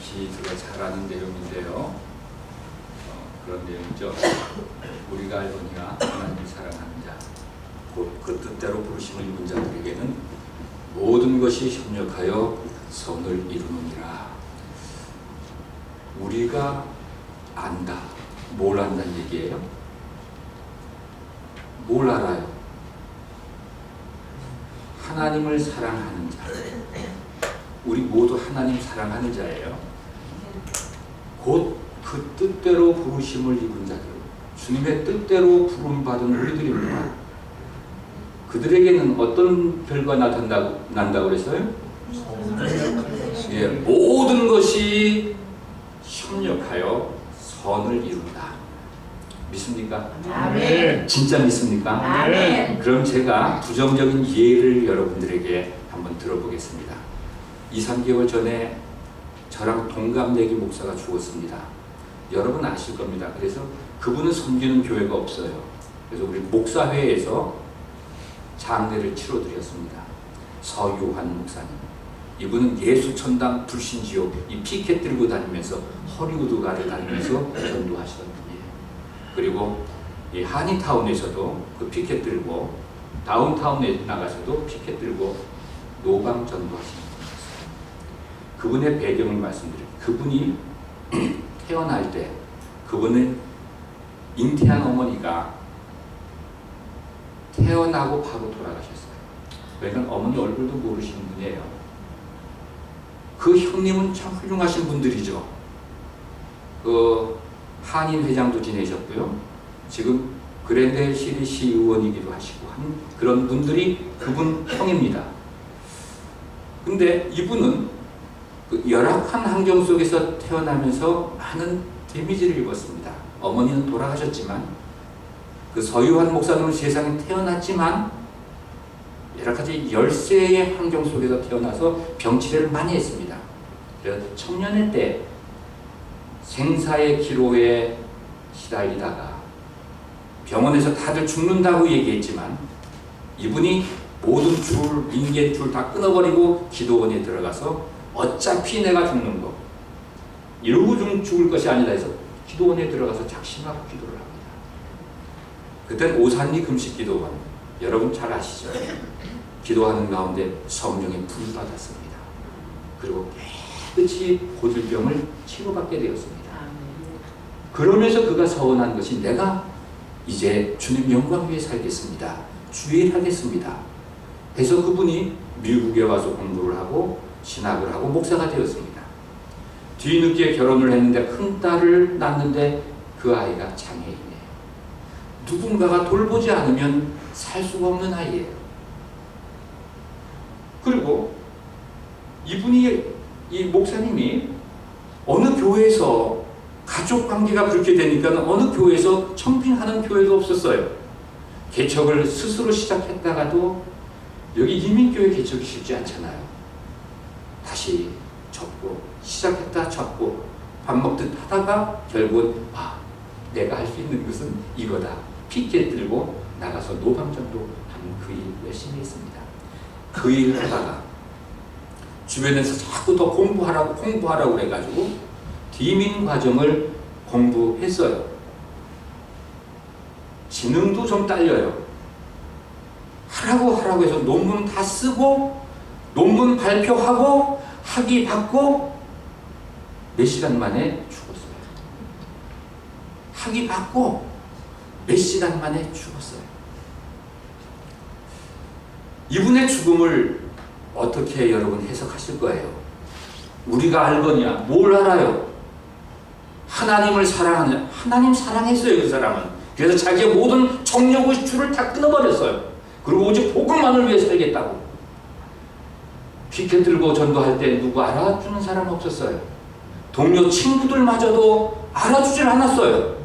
다시 제가 잘 아는 내용인데요. 그런 내용이죠. 우리가 알거니와 하나님을 사랑하는 자, 곧 그 뜻대로 부르심을 입은 자들에게는 모든 것이 협력하여 선을 이루느니라. 우리가 안다. 뭘 안다는 얘기예요? 뭘 알아요? 하나님을 사랑하는 자. 우리 모두 하나님 사랑하는 자예요. 곧 그 뜻대로 부르심을 입은 자들, 주님의 뜻대로 부름받은 우리들입니다. 그들에게는 어떤 결과가 난다고 그랬어요? 예, 모든 것이 협력하여 선을 이룬다. 믿습니까? 아멘. 진짜 믿습니까? 아멘. 그럼 제가 부정적인 예를 여러분들에게 한번 들어보겠습니다. 2-3개월 전에 저랑 동갑내기 목사가 죽었습니다. 여러분 아실 겁니다. 그래서 그분은 섬기는 교회가 없어요. 그래서 우리 목사회에서 장례를 치러드렸습니다. 서유환 목사님. 이분은 예수천당 불신지옥 이 피켓 들고 다니면서 허리우드 가를 다니면서 전도하시던 분이에요. 그리고 이 한인타운에서도 그 피켓 들고 다운타운에 나가서도 피켓 들고 노방 전도하시는 분이었어요. 그분의 배경을 말씀드릴게요. 그분이 태어날 때 그분은 잉태한 어머니가 태어나고 바로 돌아가셨어요. 그러니까 어머니 얼굴도 모르시는 분이에요. 그 형님은 참 훌륭하신 분들이죠. 그 한인 회장도 지내셨고요. 지금 그랜드힐 시의원이기도 하시고 한 그런 분들이 그분 형입니다. 근데 이분은 그 열악한 환경 속에서 태어나면서 많은 데미지를 입었습니다. 어머니는 돌아가셨지만 그 서유환 목사님은 세상에 태어났지만 여러 가지 열세의 환경 속에서 태어나서 병치레를 많이 했습니다. 그래서 청년의 때 생사의 기로에 시달리다가 병원에서 다들 죽는다고 얘기했지만 이분이 모든 줄, 인간 줄 다 끊어버리고 기도원에 들어가서 어차피 내가 죽는 거 이러고 죽을 것이 아니다 해서 기도원에 들어가서 작심하고 기도를 합니다. 그땐 오산리 금식기도원 여러분 잘 아시죠? 기도하는 가운데 성령의 불을 받았습니다. 그리고 깨끗이 고질병을 치료받게 되었습니다. 그러면서 그가 서원한 것이 내가 이제 주님 영광 위에 살겠습니다. 주일하겠습니다. 그래서 그분이 미국에 와서 공부를 하고 신학을 하고 목사가 되었습니다. 뒤늦게 결혼을 했는데 큰 딸을 낳는데 그 아이가 장애인이에요. 누군가가 돌보지 않으면 살 수가 없는 아이예요. 그리고 이분이 이 목사님이 어느 교회에서 가족 관계가 그렇게 되니까 어느 교회에서 청빙하는 교회도 없었어요. 개척을 스스로 시작했다가도 여기 이민교회 개척이 쉽지 않잖아요. 다시 접고 시작했다 접고 밥 먹듯 하다가 결국은 내가 할 수 있는 것은 이거다. 피켓 들고 나가서 노방전도 하는 그 일 열심히 했습니다. 그 일을 하다가 주변에서 자꾸 더 공부하라고 그래가지고 디민 과정을 공부했어요. 지능도 좀 딸려요. 하라고 해서 논문 다 쓰고 논문 발표하고 학위 받고 몇 시간 만에 죽었어요. 학위 받고 몇 시간 만에 죽었어요. 이분의 죽음을 어떻게 여러분 해석하실 거예요? 우리가 알거냐? 뭘 알아요? 하나님을 사랑하느냐? 하나님 사랑했어요. 그 사람은. 그래서 자기의 모든 정력의 줄을 다 끊어버렸어요. 그리고 오직 복음만을 위해 살겠다고. 피켓 들고 전도할 때 누구 알아주는 사람 없었어요. 동료 친구들마저도 알아주질 않았어요.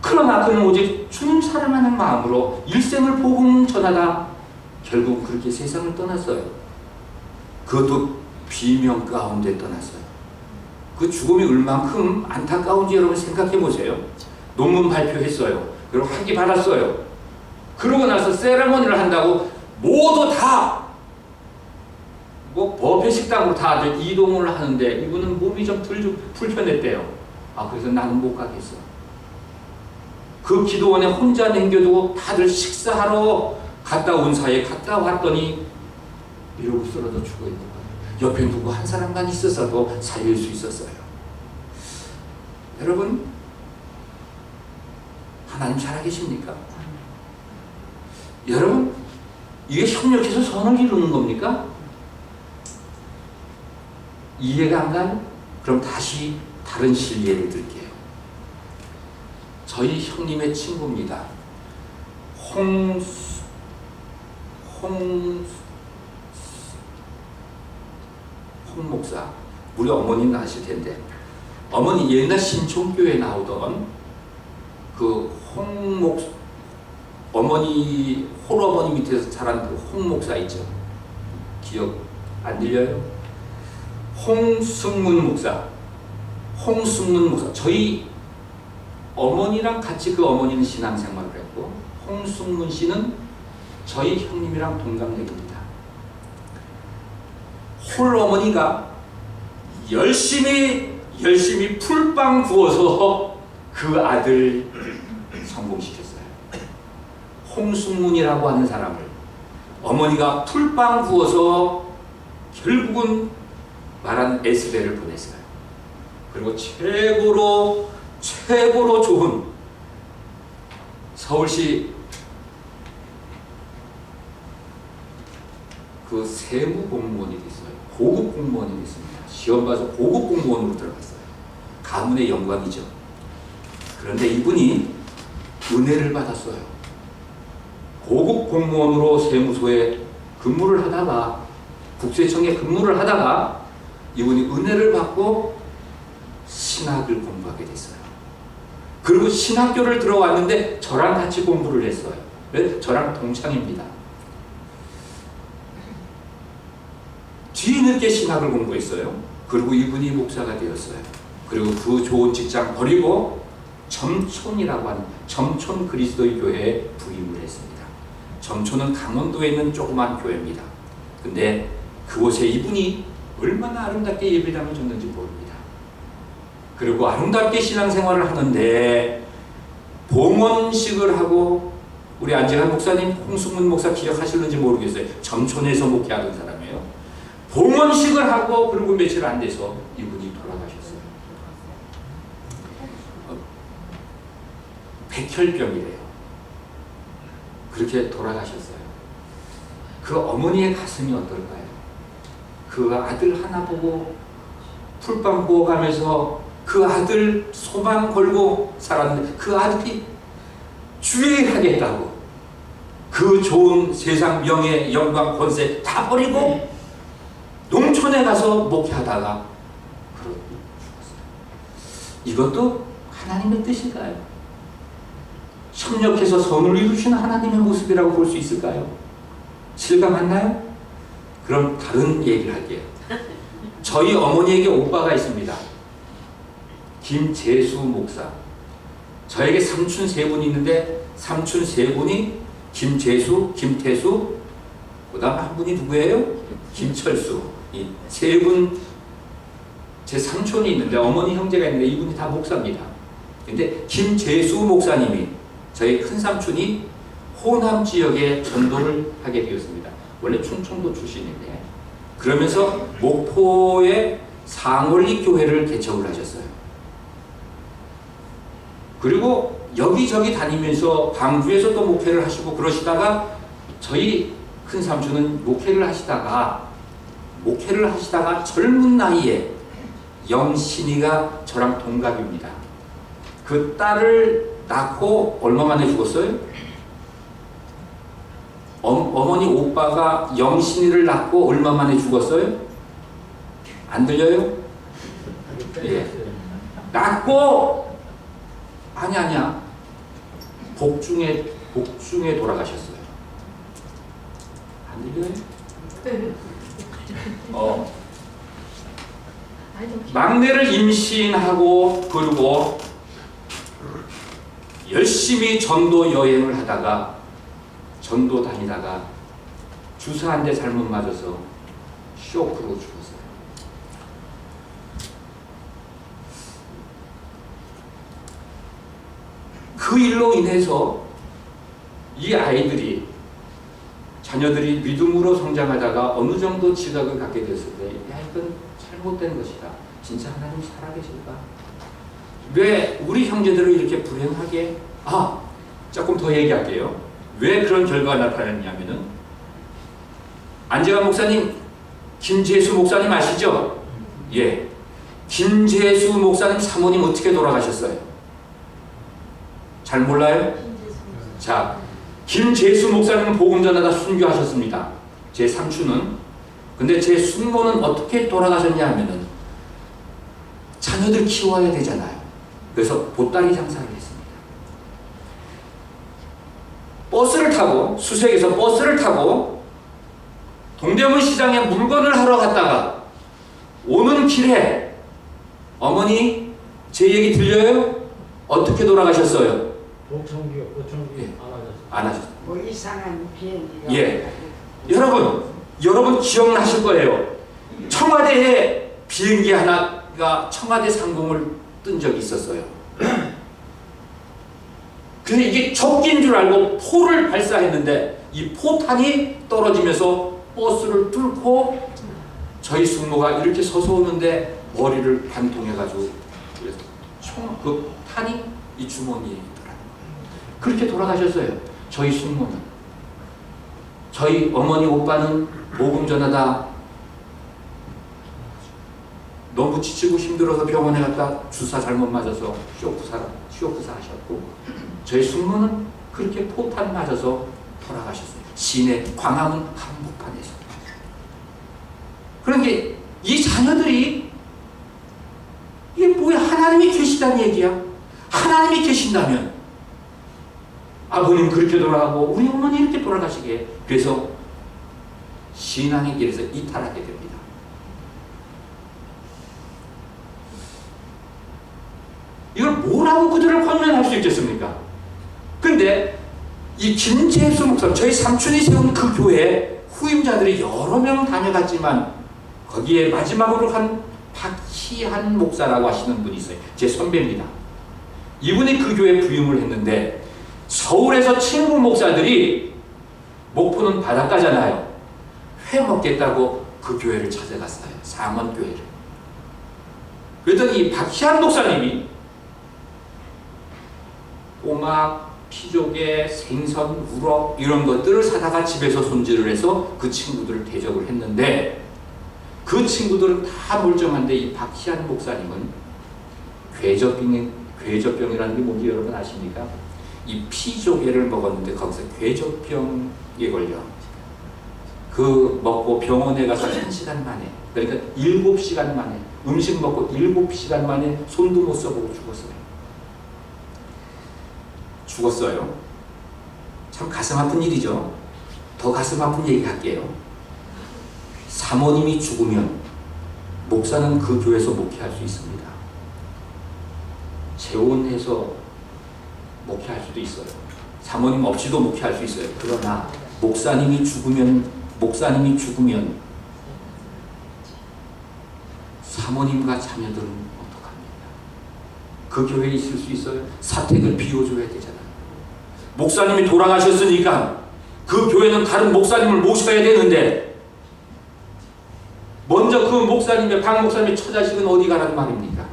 그러나 그는 오직 주님 사랑하는 마음으로 일생을 복음 전하다 결국 그렇게 세상을 떠났어요. 그것도 비명 가운데 떠났어요. 그 죽음이 얼만큼 안타까운지 여러분 생각해 보세요. 논문 발표했어요. 그리고 학위 받았어요. 그러고 나서 세레머니를 한다고 모두 다 뭐 법회 식당으로 다들 이동을 하는데 이분은 몸이 좀 불편했대요. 그래서 나는 못 가겠어. 그 기도원에 혼자 남겨두고 다들 식사하러 갔다 온 사이에 갔다 왔더니 이러고 쓰러져 죽어 있는 거예요. 옆에 누구 한 사람만 있었어도 살릴 수 있었어요. 여러분, 하나님 살아계십니까? 여러분, 이게 협력해서 선을 이루는 겁니까? 이해가 안 가요? 그럼 다시 다른 실례를 들게요. 저희 형님의 친구입니다. 홍 목사. 우리 어머니는 아실 텐데, 어머니 옛날 신촌교회 나오던 그 어머니 홀어머니 밑에서 자란 그 홍 목사 있죠. 기억 안 들려요? 홍승문 목사. 저희 어머니랑 같이 그 어머니는 신앙생활을 했고, 홍승문 씨는 저희 형님이랑 동갑내기입니다. 홀어머니가 열심히 풀빵 구워서 그 아들 성공시켰어요. 홍승문이라고 하는 사람을 어머니가 풀빵 구워서 결국은 말한 에스베를 보냈어요. 그리고 최고로 좋은 서울시 그 세무 공무원이 됐어요. 고급 공무원이 됐습니다. 시험 봐서 고급 공무원으로 들어갔어요. 가문의 영광이죠. 그런데 이분이 은혜를 받았어요. 고급 공무원으로 세무소에 근무를 하다가, 국세청에 근무를 하다가 이분이 은혜를 받고 신학을 공부하게 됐어요. 그리고 신학교를 들어왔는데 저랑 같이 공부를 했어요. 저랑 동창입니다. 뒤늦게 신학을 공부했어요. 그리고 이분이 목사가 되었어요. 그리고 그 좋은 직장 버리고 점촌이라고 하는 점촌 그리스도의 교회에 부임을 했습니다. 점촌은 강원도에 있는 조그만 교회입니다. 근데 그곳에 이분이 얼마나 아름답게 예배당을 줬는지 모릅니다. 그리고 아름답게 신앙생활을 하는데 봉헌식을 하고, 우리 안재환 목사님, 홍승문 목사 기억하실는지 모르겠어요. 점촌에서 목회하던 사람이에요. 봉헌식을 하고 그리고 며칠 안 돼서 이분이 돌아가셨어요. 백혈병이래요. 그렇게 돌아가셨어요. 그 어머니의 가슴이 어떨까요? 그 아들 하나 보고 풀빵 구워가면서 그 아들 소망 걸고 살았는데 그 아들이 주의하겠다고 그 좋은 세상 명예 영광 권세 다 버리고 농촌에 가서 목회하다가 그러고 죽었어요. 이것도 하나님의 뜻일까요? 협력해서 선을 이루시는 하나님의 모습이라고 볼 수 있을까요? 실감하나요? 그럼 다른 얘기를 할게요. 저희 어머니에게 오빠가 있습니다. 김재수 목사. 저에게 삼촌 세 분이 있는데 삼촌 세 분이 김재수, 김태수, 그 다음 한 분이 누구예요? 김철수. 이 세 분, 제 삼촌이 있는데 어머니 형제가 있는데 이분이 다 목사입니다. 근데 김재수 목사님이, 저희 큰 삼촌이 호남 지역에 전도를 하게 되었습니다. 원래 충청도 출신인데, 그러면서 목포의 상월리 교회를 개척을 하셨어요. 그리고 여기저기 다니면서 광주에서 또 목회를 하시고 그러시다가, 저희 큰 삼촌은 목회를 하시다가 젊은 나이에 영신이가 저랑 동갑입니다. 그 딸을 낳고 얼마 만에 죽었어요? 어머니 오빠가 영신이를 낳고 얼마 만에 죽었어요? 안 들려요? 예. 낳고 아니야. 복중에 돌아가셨어요. 안 들려요? 막내를 임신하고 그리고 열심히 전도 여행을 하다가 전도 다니다가 주사 한 대 잘못 맞아서 쇼크로 죽었어요. 그 일로 인해서 이 아이들이, 자녀들이 믿음으로 성장하다가 어느 정도 지각을 갖게 됐을 때, 야, 이건 잘못된 것이다. 진짜 하나님 살아계실까? 왜 우리 형제들을 이렇게 불행하게, 조금 더 얘기할게요. 왜 그런 결과가 나타났냐면은, 안재환 목사님, 김재수 목사님 아시죠? 예. 김재수 목사님 사모님 어떻게 돌아가셨어요? 잘 몰라요? 자, 김재수 목사님은 복음 전하다 순교하셨습니다. 제 삼촌은. 근데 제 숙모는 어떻게 돌아가셨냐 하면은 자녀들 키워야 되잖아요. 그래서 보따리 장사를 했습니다. 버스를 타고, 수색에서 버스를 타고 동대문 시장에 물건을 하러 갔다가 오는 길에, 어머니 제 얘기 들려요? 어떻게 돌아가셨어요? 오청기 예. 안 하셨어요. 뭐 이상한 비행기가. 예. 여러분 기억나실 거예요. 청와대에 비행기 하나가 청와대 상공을 뜬 적이 있었어요. 근데 이게 적기인 줄 알고 포를 발사했는데 이 포탄이 떨어지면서 버스를 뚫고 저희 숙모가 이렇게 서서 오는데 머리를 반통해가지고, 그래서 그 탄이 이 주머니에 있더라고요. 그렇게 돌아가셨어요. 저희 숙모는. 저희 어머니 오빠는 복음 전하다 너무 지치고 힘들어서 병원에 갔다 주사 잘못 맞아서 쇼크사 하셨고, 저희 숙모는 그렇게 포탄 맞아서 돌아가셨어요. 시내 광화문 한복판에서. 그런데 이 자녀들이, 이게 뭐야? 하나님이 계시다는 얘기야. 하나님이 계신다면 아버님 그렇게 돌아가고 우리 어머니 이렇게 돌아가시게. 그래서 신앙의 길에서 이탈하게 됩니다. 이걸 뭐라고 그들을 권면할 수 있겠습니까? 근데 이 김재수 목사, 저희 삼촌이 세운 그 교회에 후임자들이 여러 명 다녀갔지만 거기에 마지막으로 한 박희한 목사라고 하시는 분이 있어요. 제 선배입니다. 이분이 그 교회에 부임을 했는데, 서울에서 친구 목사들이, 목포는 바닷가잖아요, 회 먹겠다고 그 교회를 찾아갔어요. 상원교회를. 그랬더니 이 박희한 목사님이 꼬막, 피조개, 생선, 우럭 이런 것들을 사다가 집에서 손질을 해서 그 친구들을 대접을 했는데, 그 친구들은 다 멀쩡한데 이 박희한 목사님은 괴접병이라는 게 뭔지 여러분 아십니까? 이 피조개를 먹었는데 거기서 괴접병에 걸려. 그 먹고 병원에 가서 1시간 만에, 그러니까 7시간 만에, 음식 먹고 7시간 만에 손도 못 써보고 죽었어요. 참 가슴 아픈 일이죠. 더 가슴 아픈 얘기 할게요. 사모님이 죽으면 목사는 그 교회에서 목회할 수 있습니다. 재혼해서 목회할 수도 있어요. 사모님 없이도 목회할 수 있어요. 그러나 목사님이 죽으면 사모님과 자녀들은 어떡합니까? 그 교회에 있을 수 있어요? 사택을 비워줘야 되잖아요. 목사님이 돌아가셨으니까 그 교회는 다른 목사님을 모셔야 되는데, 먼저 그 목사님의, 박 목사님의 처자식은 어디 가라는 말입니까?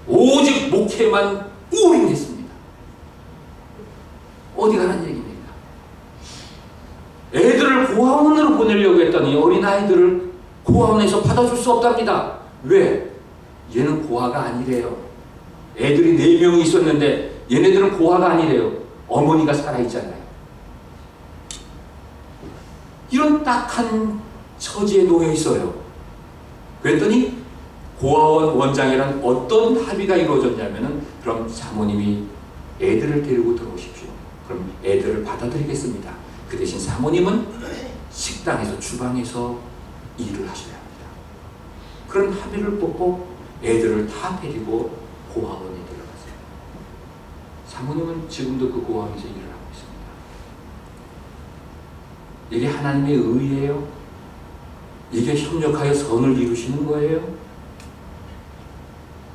오직 목회만 우울했습니다. 어디 가라는 얘기입니까? 애들을 고아원으로 보내려고 했더니 어린아이들을 고아원에서 받아줄 수 없답니다. 왜? 얘는 고아가 아니래요. 애들이 4명이 있었는데 얘네들은 고아가 아니래요. 어머니가 살아있잖아요. 이런 딱한 처지에 놓여 있어요. 그랬더니 고아원 원장이란 어떤 합의가 이루어졌냐면은, 그럼 사모님이 애들을 데리고 들어오십시오. 그럼 애들을 받아들이겠습니다. 그 대신 사모님은 식당에서, 주방에서 일을 하셔야 합니다. 그런 합의를 뽑고 애들을 다 데리고 고아원에 들어갔어요. 사모님은 지금도 그 고아원에서 일을 하고 있습니다. 이게 하나님의 의예요? 이게 협력하여 선을 이루시는 거예요?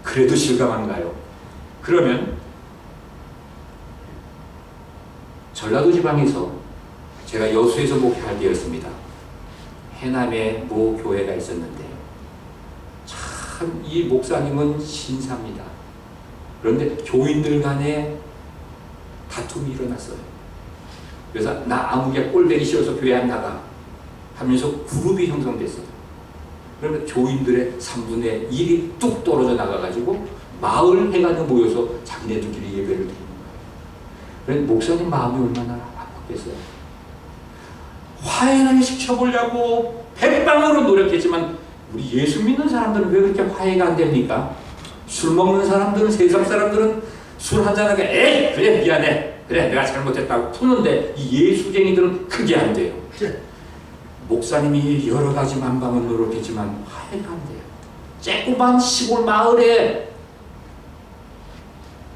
그래도 실감한가요? 그러면 전라도 지방에서 제가 여수에서 목회할 때였습니다. 해남에 모 교회가 있었는데 참 이 목사님은 신사입니다. 그런데 교인들 간에 다툼이 일어났어요. 그래서 나 아무개 꼴배기 싫어서 교회 안 나가 하면서 그룹이 형성됐어요. 그러면 교인들의 3분의 1이 뚝 떨어져 나가가지고 마을 회관에 모여서 자기네들끼리 예배를 드리는 거예요. 그런데 목사님 마음이 얼마나 아팠겠어요. 화해를 시켜보려고 백방으로 노력했지만 우리 예수 믿는 사람들은 왜 그렇게 화해가 안 됩니까? 술 먹는 사람들은, 세상 사람들은 술 한잔하게 에이 그래 미안해 그래 내가 잘못했다고 푸는데 이 예수쟁이들은 그게 안 돼요. 목사님이 여러 가지 만방을 노력했지만 화해가 안 돼요. 쬐꼬만 시골 마을에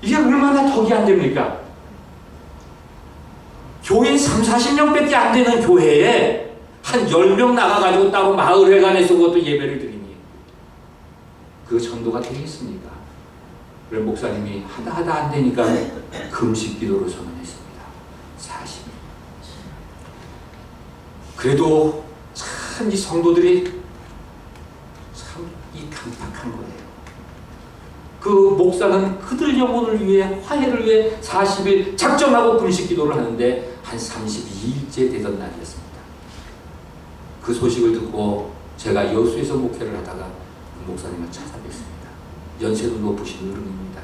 이게 얼마나 덕이 안 됩니까? 교인 30-40명밖에 안 되는 교회에 한 10명 나가가지고 따로 마을회관에서 그것도 예배를 드리니 그 전도가 되겠습니까? 그래서 목사님이 하다 안 되니까 금식 기도로 선언했습니다. 40일. 그래도 참 이 성도들이 참 이 강팍한 거예요. 그 목사는 그들 영혼을 위해 화해를 위해 40일 작정하고 금식 기도를 하는데 한 32일째 되던 날이었습니다. 그 소식을 듣고 제가 여수에서 목회를 하다가 그 목사님을 찾아뵙습니다. 연세도 높으신 어른입니다.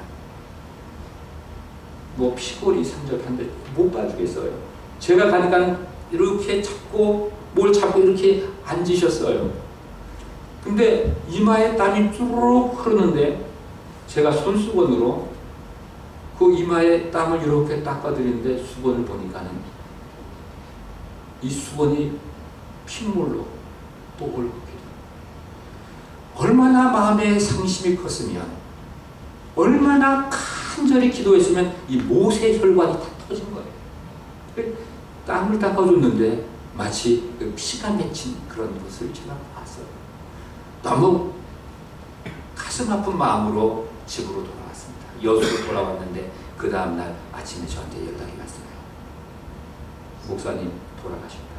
뭐 피골이 산적한데 못 봐주겠어요. 제가 가니까 이렇게 잡고 뭘 잡고 이렇게 앉으셨어요. 근데 이마에 땀이 쭈르륵 흐르는데 제가 손수건으로 그 이마에 땀을 이렇게 닦아드리는데 수건을 보니까는 이 수건이 핏물로 또 얼룩해요. 얼마나 마음에 상심이 컸으면, 얼마나 간절히 기도했으면 이 모세 혈관이 다 터진 거예요. 땀을 닦아줬는데 마치 피가 맺힌 그런 것을 제가 봤어요. 너무 가슴 아픈 마음으로 집으로 돌아왔습니다. 여수로 돌아왔는데 그 다음날 아침에 저한테 연락이 왔어요. 목사님 돌아가셨다.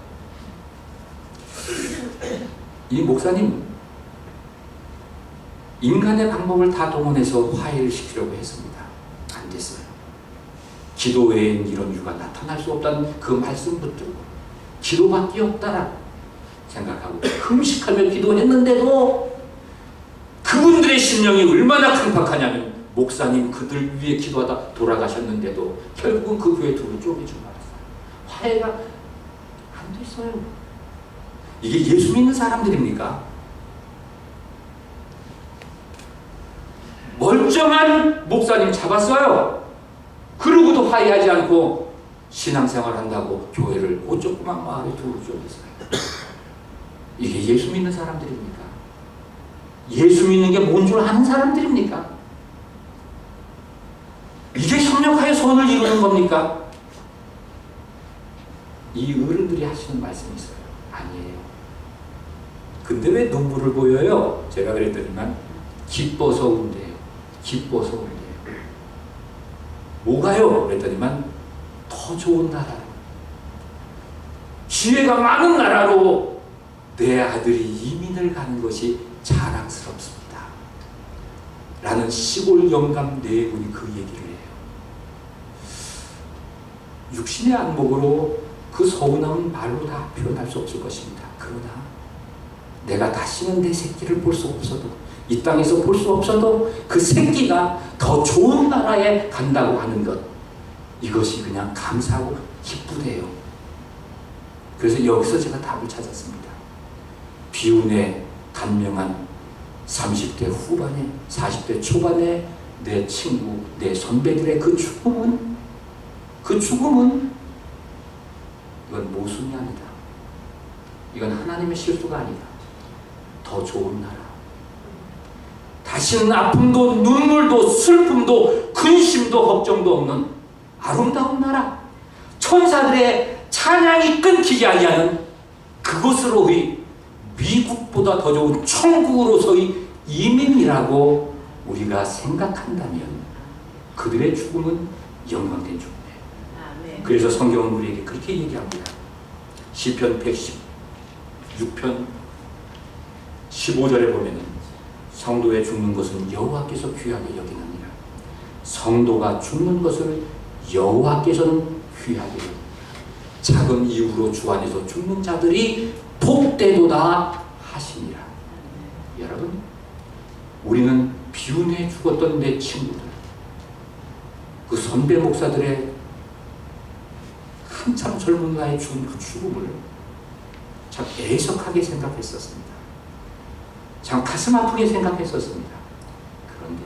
이 목사님 인간의 방법을 다 동원해서 화해를 시키려고 했습니다. 안 됐어요. 기도 외엔 이런 이유가 나타날 수 없다는 그 말씀 붙들고 기도밖에 없다라 생각하고 금식하며 기도했는데도 그분들의 심령이 얼마나 강팍하냐면 목사님 그들 위해 기도하다 돌아가셨는데도 결국은 그 교회 둘을 쪼개주고 말았어요. 화해가 안 됐어요. 이게 예수 믿는 사람들입니까? 멀쩡한 목사님 잡았어요. 그러고도 화해하지 않고 신앙생활 한다고 교회를 그 조그만 마을에 둘을 쪼갰어요. 이게 예수 믿는 사람들입니까? 예수 믿는 게 뭔 줄 아는 사람들입니까? 이게 협력하여 선을 이루는 겁니까? 이 어른들이 하시는 말씀이 있어요. 아니에요. 근데 왜 눈물을 보여요? 제가 그랬더니만 기뻐서 운대요. 기뻐서 운대요. 뭐가요? 그랬더니만 더 좋은 나라, 지혜가 많은 나라로 내 아들이 이민을 가는 것이 자랑스럽습니다. 라는 시골 영감 네 분이 그 얘기를 해요. 육신의 안목으로 그 서운함은 말로 다 표현할 수 없을 것입니다. 그러나 내가 다시는 내 새끼를 볼 수 없어도, 이 땅에서 볼 수 없어도 그 새끼가 더 좋은 나라에 간다고 하는 것, 이것이 그냥 감사하고 기쁘대요. 그래서 여기서 제가 답을 찾았습니다. 비운의 단명한 30대 후반에 40대 초반에 내 친구, 내 선배들의 그 죽음은 이건 모순이 아니다. 이건 하나님의 실수가 아니다. 더 좋은 나라, 다시는 아픔도 눈물도 슬픔도 근심도 걱정도 없는 아름다운 나라, 천사들의 찬양이 끊기지 아니하는 그곳으로의 미국보다 더 좋은 천국으로서의 이민이라고 우리가 생각한다면 그들의 죽음은 영광된 죽음이에요. 그래서 성경은 우리에게 그렇게 얘기합니다. 시편 116편 15절에 보면은 성도의 죽는 것은 여호와께서 귀하게 여기느니라. 성도가 죽는 것을 여호와께서는 귀하게 여기느니라. 작은 이유로 주 안에서 죽는 자들이 복되도다 하시니라. 여러분, 우리는 비운해 죽었던 내 친구들, 그 선배 목사들의 한참 젊은 나이에 죽은 그 죽음을 참 애석하게 생각했었습니다. 참 가슴 아프게 생각했었습니다. 그런데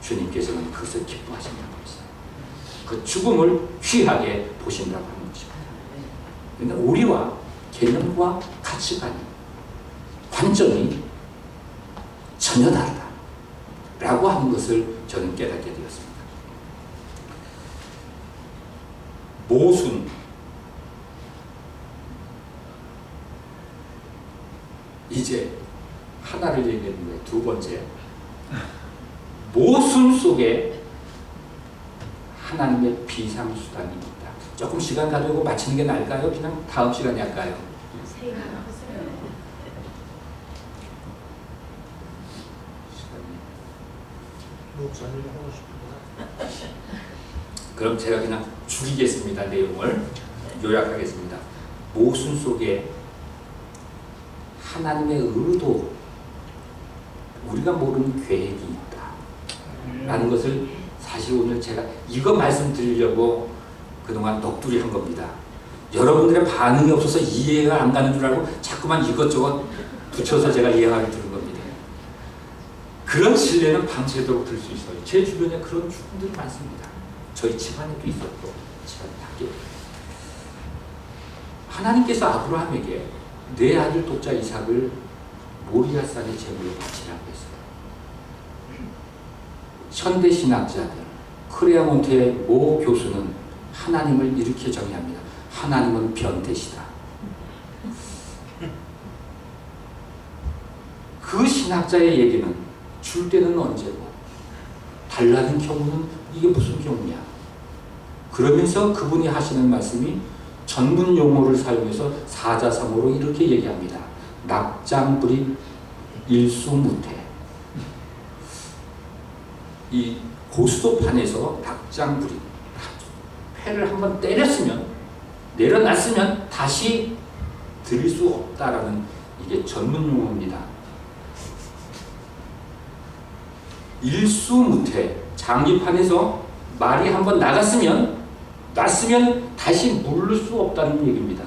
주님께서는 그것을 기뻐하신다고 했어요. 그 죽음을 귀하게 보신다고 하는 것입니다. 그런데 우리와 개념과 가치관이, 관점이 전혀 다르다라고 하는 것을 저는 깨닫게 되었습니다. 모순, 이제 하나를 얘기하는 거예요. 두 번째, 모순 속에 하나님의 비상수단이 있다. 조금 시간 가지고 마치는 게 나을까요? 그냥 다음 시간에 할까요? 목사님이 하고 싶은 그럼 제가 그냥 줄이겠습니다. 내용을 요약하겠습니다. 모순 속에 하나님의 의도, 우리가 모르는 계획이 있다 라는 것을 사실 오늘 제가 이거 말씀드리려고 그동안 넋두리 한 겁니다. 여러분들의 반응이 없어서 이해가 안 가는 줄 알고 자꾸만 이것저것 붙여서 제가 이해하게 들은 겁니다. 그런 신뢰는 밤새도록 들 수 있어요. 제 주변에 그런 죽음들이 많습니다. 저희 집안에도 있었고 집안 밖에. 하나님께서 아브라함에게 내 아들 독자 이삭을 모리아산의 제물로 바치라고 했어요. 현대 신학자들, 크레아몬트의 모 교수는 하나님을 이렇게 정의합니다. 하나님은 변태시다. 그 신학자의 얘기는 줄 때는 언제고 달라는 경우는 이게 무슨 경우냐. 그러면서 그분이 하시는 말씀이 전문 용어를 사용해서 사자성어로 이렇게 얘기합니다. 낙장불입 일수무태. 이 고수도판에서 낙장불입, 패를 한번 때렸으면, 내려놨으면 다시 들일 수 없다라는 이게 전문 용어입니다. 일수무태, 장기판에서 말이 한번 나갔으면, 났으면 다시 물을 수 없다는 얘기입니다.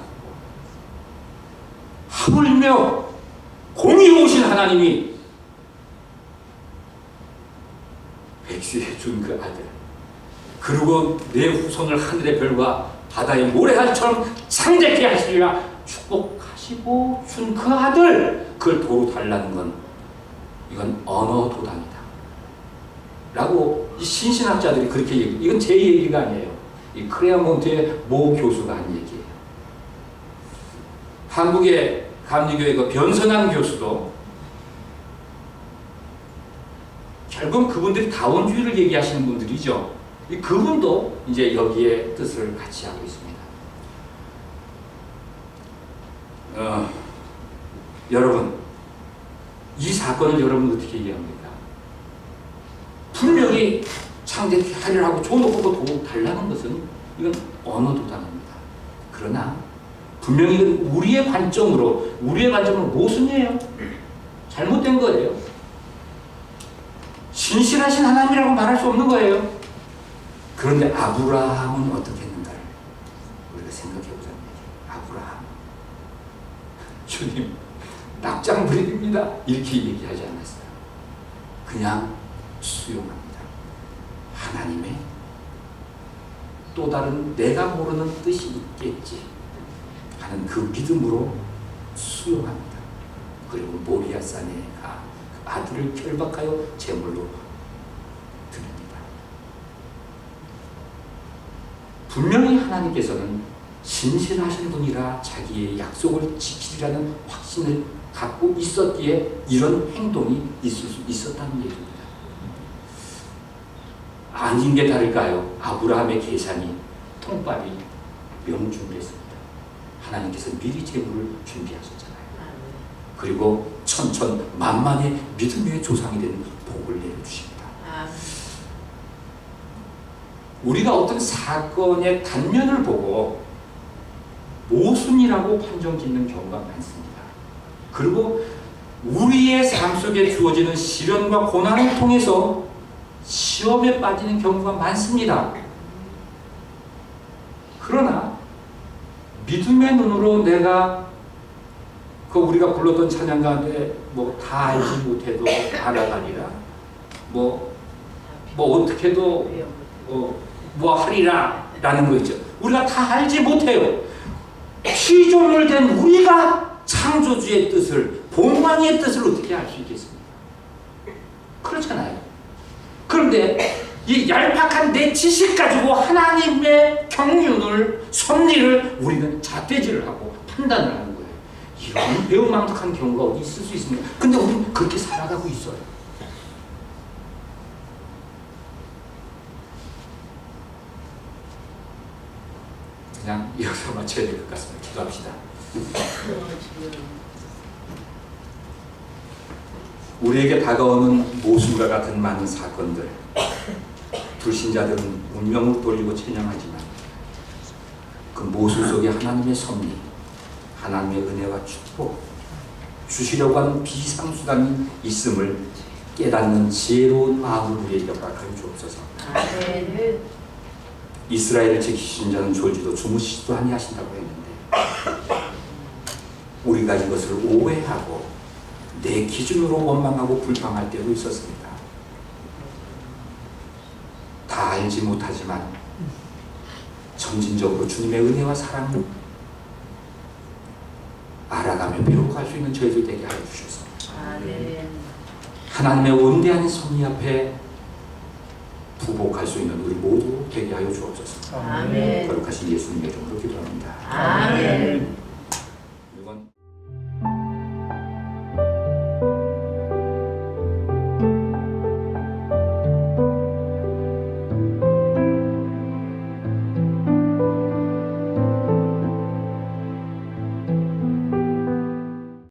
하물며 공의로우신 하나님이 백시에 준 그 아들, 그리고 내 후손을 하늘의 별과 바다의 모래알처럼 창대케 하시리라 축복하시고 준 그 아들, 그걸 도로 달라는 건 이건 언어도단이다 라고 이 신신학자들이 그렇게 얘기. 이건 제 얘기가 아니에요. 이 크레아몬트의 모 교수가 한 얘기예요. 한국의 감리교회 그 변선한 교수도 결국 그분들이 다원주의를 얘기하시는 분들이죠. 그분도 이제 여기에 뜻을 같이 하고 있습니다. 여러분, 이 사건을 여러분 어떻게 이해합니까? 분명히 창대케 하리라 하고 줘놓고 도 달라는 것은 이건 언어도단입니다. 그러나 분명히 이건 우리의 관점으로 모순이에요. 잘못된 거예요. 신실하신 하나님이라고 말할 수 없는 거예요. 그런데 아브라함은 어떻게 했는가를 우리가 생각해보자는 얘기예요. 아브라함, 주님 낙장불입입니다 이렇게 얘기하지 않았어요. 그냥 수용합니다. 하나님의 또 다른 내가 모르는 뜻이 있겠지 하는 그 믿음으로 수용합니다. 그리고 모리아산에 가 그 아들을 결박하여 제물로 드립니다. 분명히 하나님께서는 신실하신 분이라 자기의 약속을 지키리라는 확신을 갖고 있었기에 이런 행동이 있을 수 있었다는 얘기입니다. 아닌 게 다를까요? 아브라함의 계산이 통밥이 명중했습니다. 하나님께서 미리 재물을 준비하셨잖아요. 그리고 천천만만의 믿음의 조상이 되는 복을 내려주십니다. 우리가 어떤 사건의 단면을 보고 모순이라고 판정짓는 경우가 많습니다. 그리고 우리의 삶 속에 주어지는 시련과 고난을 통해서 시험에 빠지는 경우가 많습니다. 그러나 믿음의 눈으로 내가 우리가 불렀던 찬양 가운데 다 알지 못해도 알아가리라, 어떻게도 하리라 라는 거 있죠. 우리가 다 알지 못해요. 피조물 된 우리가 창조주의 뜻을, 본왕의 뜻을 어떻게 알 수 있겠습니까? 그렇잖아요. 그런데 이 얄팍한 내 지식 가지고 하나님의 경륜을, 섭리를 우리는 잣대질을 하고 판단을 하는 거예요. 이런 배은망덕한 경우가 어디 있을 수 있습니까? 근데 우리는 그렇게 살아가고 있어요. 그냥 여기서 마쳐야 될 것 같습니다. 기도합시다. 우리에게 다가오는 모순과 같은 많은 사건들, 불신자들은 운명을 돌리고 찬양하지만 그 모순 속에 하나님의 섭리, 하나님의 은혜와 축복, 주시려고 하는 비상수단이 있음을 깨닫는 지혜로운 마음을 우리에게 허락하여 주옵소서. 이스라엘을 지키신 자는 졸지도 주무시지도 아니하신다고 했는데 우리가 이것을 오해하고 내 기준으로 원망하고 불평할 때도 있었습니다. 다 알지 못하지만 점진적으로 주님의 은혜와 사랑을 알아가며 배워갈 수 있는 저희들 되게 하여 주셔서 하나님의 원대한 섭리 앞에 부복할 수 있는 우리 모두 되게 하여 주옵소서. 아멘. 거룩하신 예수님의 이름으로 기도합니다. 아멘. 이건